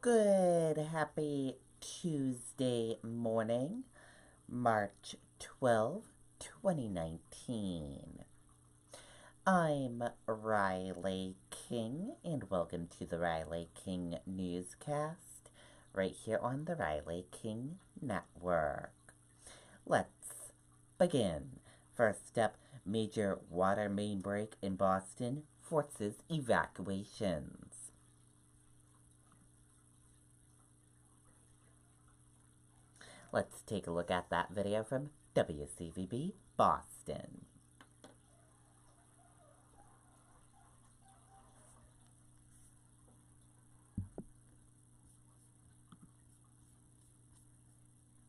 Good, happy Tuesday morning, March 12, 2019. I'm Riley King, and welcome to the Riley King Newscast, right here on the Riley King Network. Let's begin. First up, major water main break in Boston forces evacuations. Let's take a look at that video from WCVB Boston.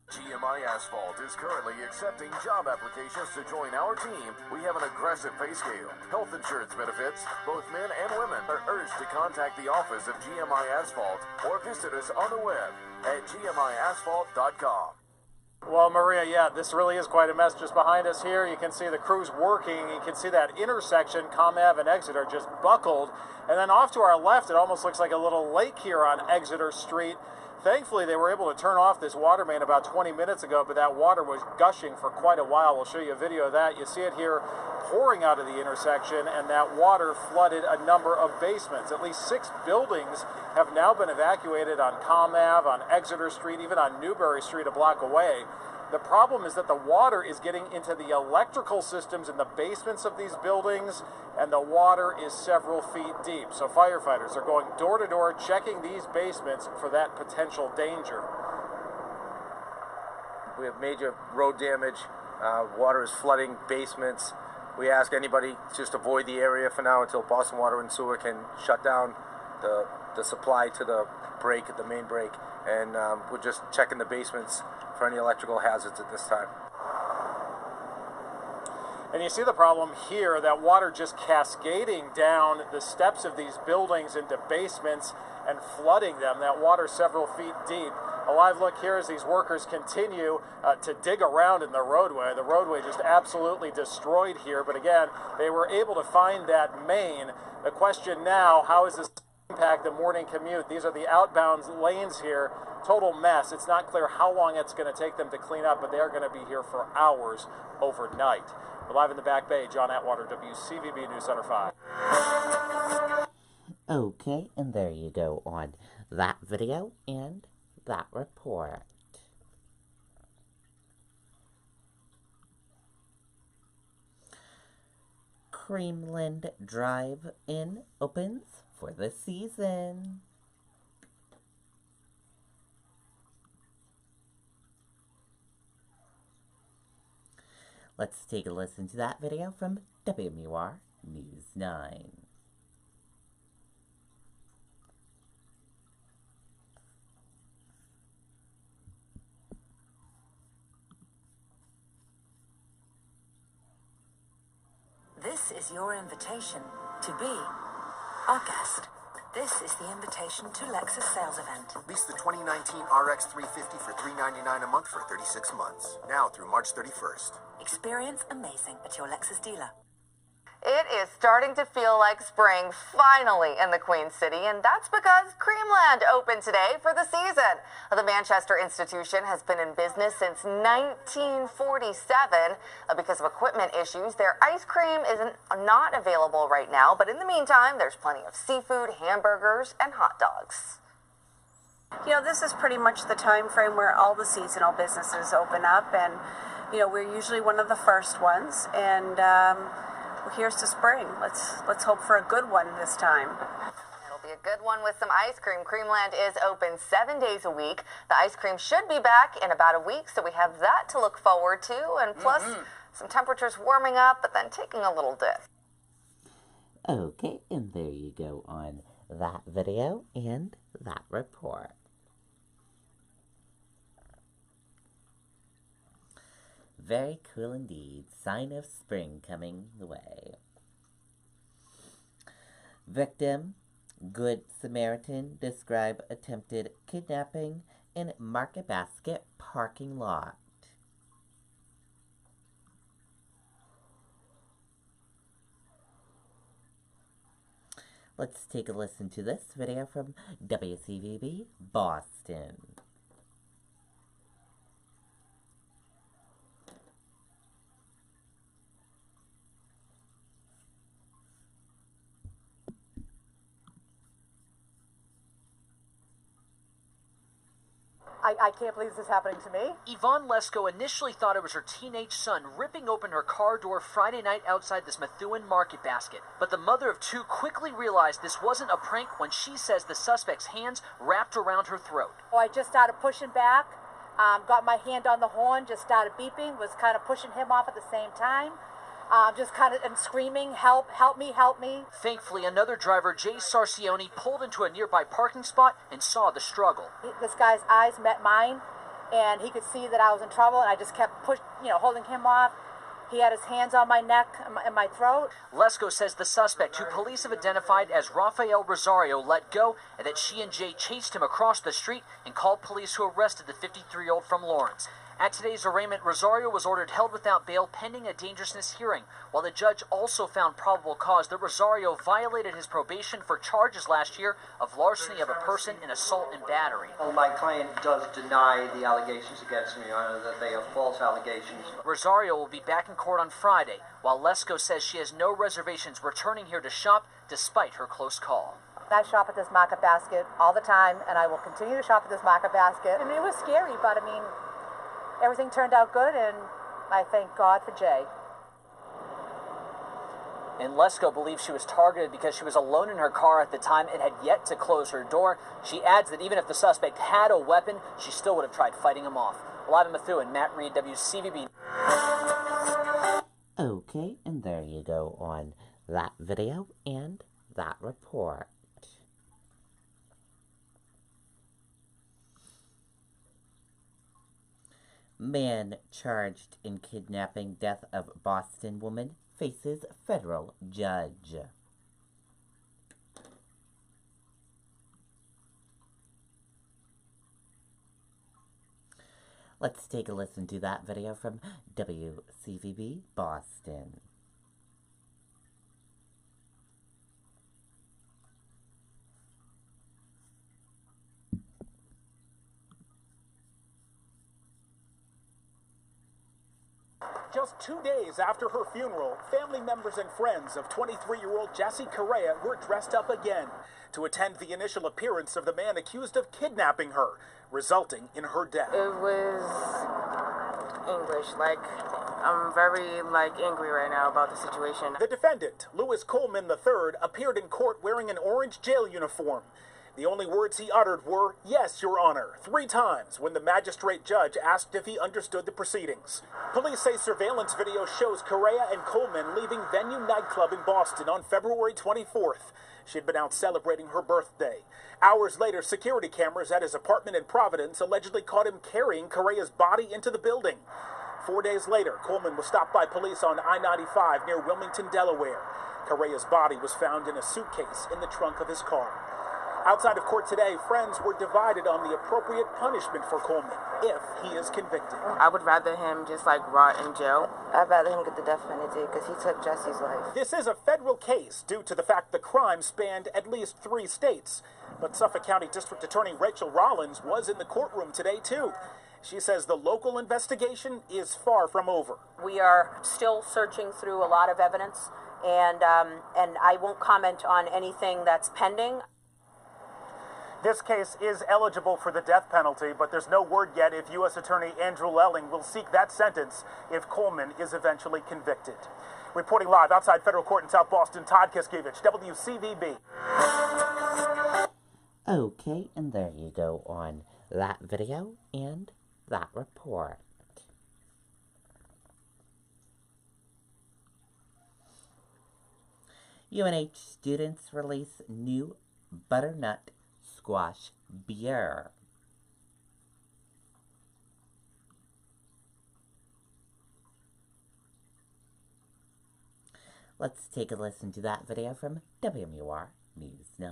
GMI Asphalt is currently accepting job applications to join our team. We have an aggressive pay scale. Health insurance benefits. Both men and women are urged to contact the office of GMI Asphalt or visit us on the web at gmiasphalt.com. Well, Maria, this really is quite a mess just behind us here. You can see the crews working. You can see that intersection, Com Ave and Exeter, just buckled. And then off to our left, it almost looks like a little lake here on Exeter Street. Thankfully, they were able to turn off this water main about 20 minutes ago, but that water was gushing for quite a while. We'll show you a video of that. You see it here pouring out of the intersection, and that water flooded a number of basements. At least 6 buildings have now been evacuated on Com Ave, on Exeter Street, even on Newbury Street a block away. The problem is that the water is getting into the electrical systems in the basements of these buildings, and the water is several feet deep. So firefighters are going door to door, checking these basements for that potential danger. We have major road damage. Water is flooding basements. We ask anybody to just avoid the area for now until Boston Water and Sewer can shut down the supply to the main break. And we're just checking the basements for any electrical hazards at this time. And you see the problem here, that water just cascading down the steps of these buildings into basements and flooding them, that water several feet deep. A live look here as these workers continue to dig around in the roadway. The roadway just absolutely destroyed here, but again, they were able to find that main. The question now, how is this impact the morning commute? These are the outbound lanes here. Total mess. It's not clear how long it's going to take them to clean up, but they are going to be here for hours overnight. We're live in the Back Bay. John Atwater, WCVB News Center 5. Okay, and there you go on that video and that report. Creamland Drive-In opens for the season. Let's take a listen to that video from WMUR News 9. This is your invitation to be our guest. This is the invitation to Lexus sales event. Lease the 2019 RX 350 for $399 a month for 36 months. Now through March 31st. Experience amazing at your Lexus dealer. It is starting to feel like spring finally in the Queen City, and that's because Creamland opened today for the season. The Manchester institution has been in business since 1947. Because of equipment issues, their ice cream is not available right now, but in the meantime, there's plenty of seafood, hamburgers, and hot dogs. You know, this is pretty much the time frame where all the seasonal businesses open up, and, you know, we're usually one of the first ones, and here's to spring. Let's hope for a good one this time. It'll be a good one with some ice cream. Creamland is open 7 days a week. The ice cream should be back in about a week, so we have that to look forward to. And plus, some temperatures warming up, but then taking a little dip. Okay, and there you go on that video and that report. Very cool indeed. Sign of spring coming the way. Victim, Good Samaritan, describe attempted kidnapping in Market Basket parking lot. Let's take a listen to this video from WCVB Boston. I can't believe this is happening to me. Yvonne Lesko initially thought it was her teenage son ripping open her car door Friday night outside this Methuen market basket. But the mother of two quickly realized this wasn't a prank when she says the suspect's hands wrapped around her throat. Oh, I just started pushing back, got my hand on the horn, just started beeping, was kind of pushing him off at the same time. Just kind of and screaming, help, help me, help me. Thankfully, another driver, Jay Sarcione, pulled into a nearby parking spot and saw the struggle. This guy's eyes met mine, and he could see that I was in trouble, and I just kept holding him off. He had his hands on my neck and my throat. Lesko says the suspect, who police have identified as Rafael Rosario, let go, and that she and Jay chased him across the street and called police, who arrested the 53-year-old from Lawrence. At today's arraignment, Rosario was ordered held without bail pending a dangerousness hearing, while the judge also found probable cause that Rosario violated his probation for charges last year of larceny of a person and assault and battery. Well, my client does deny the allegations against me, Your Honor, that they are false allegations. Rosario will be back in court on Friday, while Lesko says she has no reservations returning here to shop despite her close call. I shop at this market basket all the time, and I will continue to shop at this market basket. I mean, it was scary, but I mean, everything turned out good, and I thank God for Jay. And Lesko believes she was targeted because she was alone in her car at the time and had yet to close her door. She adds that even if the suspect had a weapon, she still would have tried fighting him off. Live in Methuen, Matt Reed, WCVB. Okay, and there you go on that video and that report. Man charged in kidnapping death of Boston woman faces federal judge. Let's take a listen to that video from WCVB Boston. Just 2 days after her funeral, family members and friends of 23-year-old Jessie Correa were dressed up again to attend the initial appearance of the man accused of kidnapping her, resulting in her death. It was English, I'm very, angry right now about the situation. The defendant, Lewis Coleman III, appeared in court wearing an orange jail uniform. The only words he uttered were, "Yes, Your Honor," 3 times when the magistrate judge asked if he understood the proceedings. Police say surveillance video shows Correa and Coleman leaving Venue nightclub in Boston on February 24th. She had been out celebrating her birthday. Hours later, security cameras at his apartment in Providence allegedly caught him carrying Correa's body into the building. 4 days later, Coleman was stopped by police on I-95 near Wilmington, Delaware. Correa's body was found in a suitcase in the trunk of his car. Outside of court today, friends were divided on the appropriate punishment for Coleman if he is convicted. I would rather him just rot in jail. I'd rather him get the death penalty because he took Jesse's life. This is a federal case due to the fact the crime spanned at least 3 states. But Suffolk County District Attorney Rachel Rollins was in the courtroom today too. She says the local investigation is far from over. We are still searching through a lot of evidence, and I won't comment on anything that's pending. This case is eligible for the death penalty, but there's no word yet if U.S. Attorney Andrew Lelling will seek that sentence if Coleman is eventually convicted. Reporting live outside federal court in South Boston, Todd Kiskiewicz, WCVB. Okay, and there you go on that video and that report. UNH students release new butternut squash beer. Let's take a listen to that video from WMUR News 9.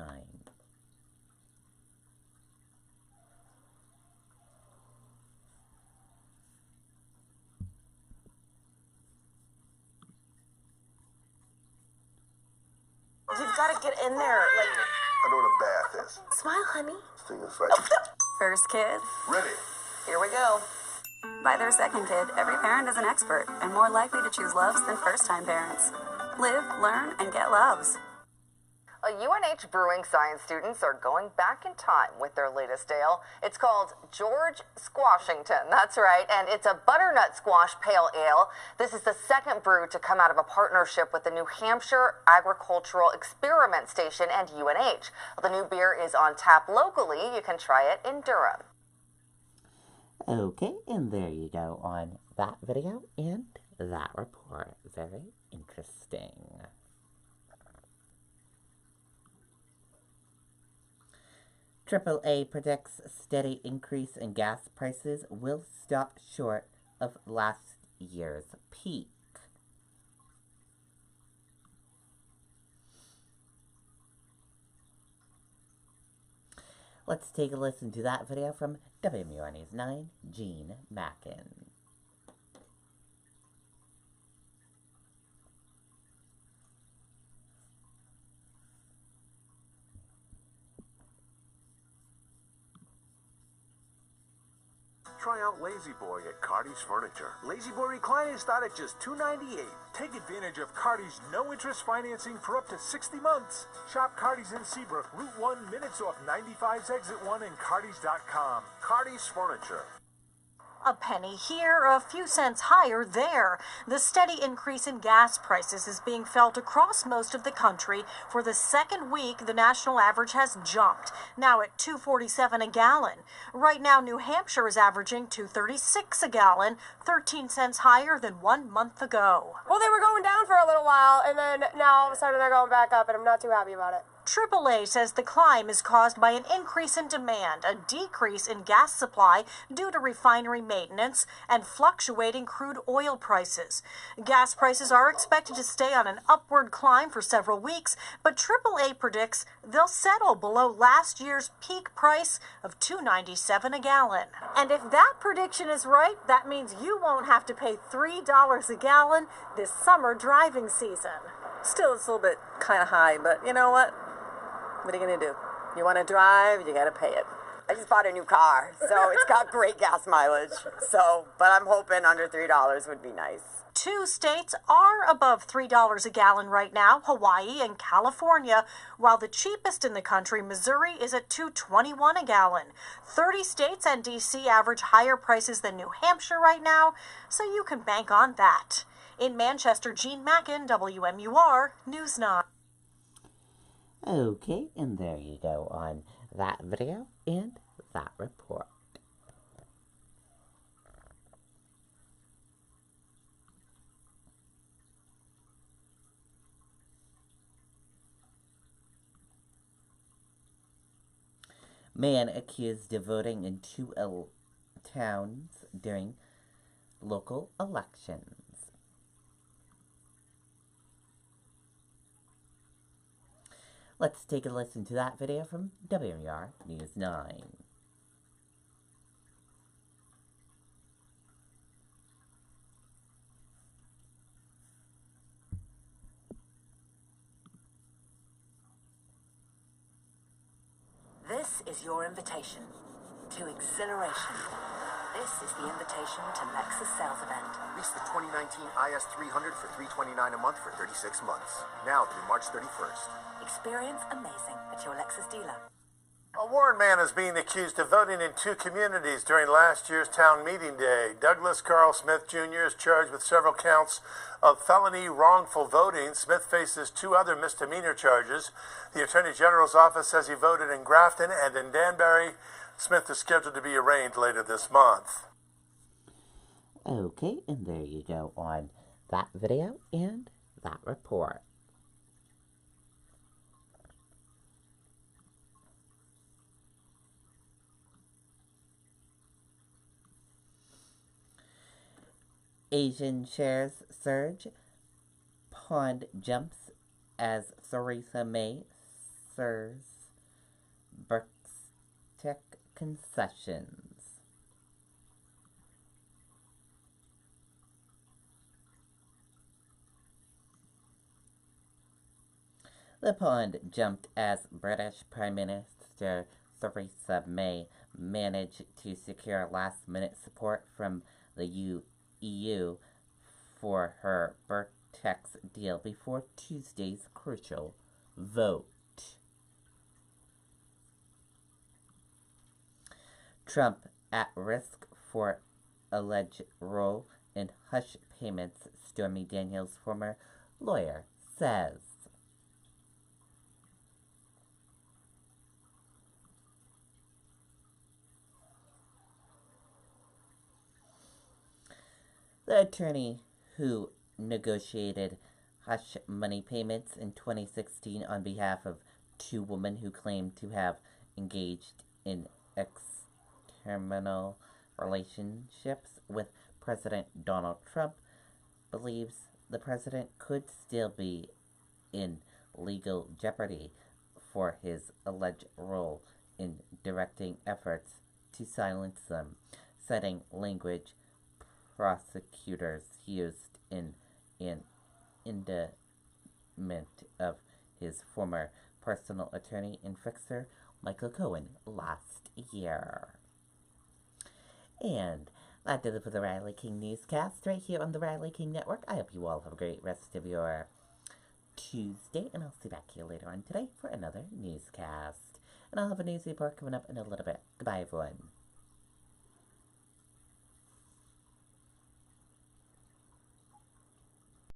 You've got to get in there. Like, I know what a bath is. smile, honey. This thing is like... First kid, Ready. Here we go. by their second kid, every parent is an expert and more likely to choose Loves than first-time parents. Live, learn, and get Loves. UNH brewing science students are going back in time with their latest ale. It's called George Squashington. That's right, and it's a butternut squash pale ale. This is the second brew to come out of a partnership with the New Hampshire Agricultural Experiment Station and UNH. The new beer is on tap locally. You can try it in Durham. Okay, and there you go on that video and that report. Very interesting. AAA predicts steady increase in gas prices will stop short of last year's peak. Let's take a listen to that video from WMUR News 9, Gene Mackin. Try out Lazy Boy at Cardi's Furniture. Lazy Boy recliners start at just $298. Take advantage of Cardi's no-interest financing for up to 60 months. Shop Cardi's in Seabrook, Route 1, minutes off 95's Exit 1 and Cardis.com. Cardi's Furniture. A penny here, a few cents higher there. The steady increase in gas prices is being felt across most of the country. For the second week, the national average has jumped, now at $2.47 a gallon. Right now, New Hampshire is averaging $2.36 a gallon, 13 cents higher than 1 month ago. Well, they were going down for a little while, and then now all of a sudden they're going back up, and I'm not too happy about it. AAA says the climb is caused by an increase in demand, a decrease in gas supply due to refinery maintenance, and fluctuating crude oil prices. Gas prices are expected to stay on an upward climb for several weeks, but AAA predicts they'll settle below last year's peak price of $2.97 a gallon. And if that prediction is right, that means you won't have to pay $3 a gallon this summer driving season. Still, it's a little bit kind of high, but you know what? What are you going to do? You want to drive, you got to pay it. I just bought a new car, so it's got great gas mileage. But I'm hoping under $3 would be nice. 2 states are above $3 a gallon right now, Hawaii and California, while the cheapest in the country, Missouri, is at $2.21 a gallon. 30 states and D.C. average higher prices than New Hampshire right now, so you can bank on that. In Manchester, Gene Mackin, WMUR News 9. Okay, and there you go on that video and that report. Man accused of voting in 2 towns during local elections. Let's take a listen to that video from WMUR News 9. This is your invitation to exhilaration. This is the invitation to Lexus sales event. Lease the 2019 IS 300 for $329 a month for 36 months. Now through March 31st. Experience amazing at your Lexus dealer. A Warren man is being accused of voting in 2 communities during last year's town meeting day. Douglas Carl Smith Jr. is charged with several counts of felony wrongful voting. Smith faces 2 other misdemeanor charges. The Attorney General's office says he voted in Grafton and in Danbury. Smith is scheduled to be arraigned later this month. Okay, and there you go on that video and that report. Asian shares surge. Pond jumps as Theresa May serves Brexit concessions. The pond jumped as British Prime Minister Theresa May managed to secure last-minute support from the EU for her birth tax deal before Tuesday's crucial vote. Trump at risk for alleged role in hush payments, Stormy Daniels' former lawyer says. The attorney who negotiated hush money payments in 2016 on behalf of two women who claimed to have engaged in extramarital relationships with President Donald Trump believes the president could still be in legal jeopardy for his alleged role in directing efforts to silence them, citing language prosecutors used in an indictment of his former personal attorney and fixer, Michael Cohen, last year. And that did it for the Riley King Newscast right here on the Riley King Network. I hope you all have a great rest of your Tuesday, and I'll see back here later on today for another newscast. And I'll have a news report coming up in a little bit. Goodbye, everyone.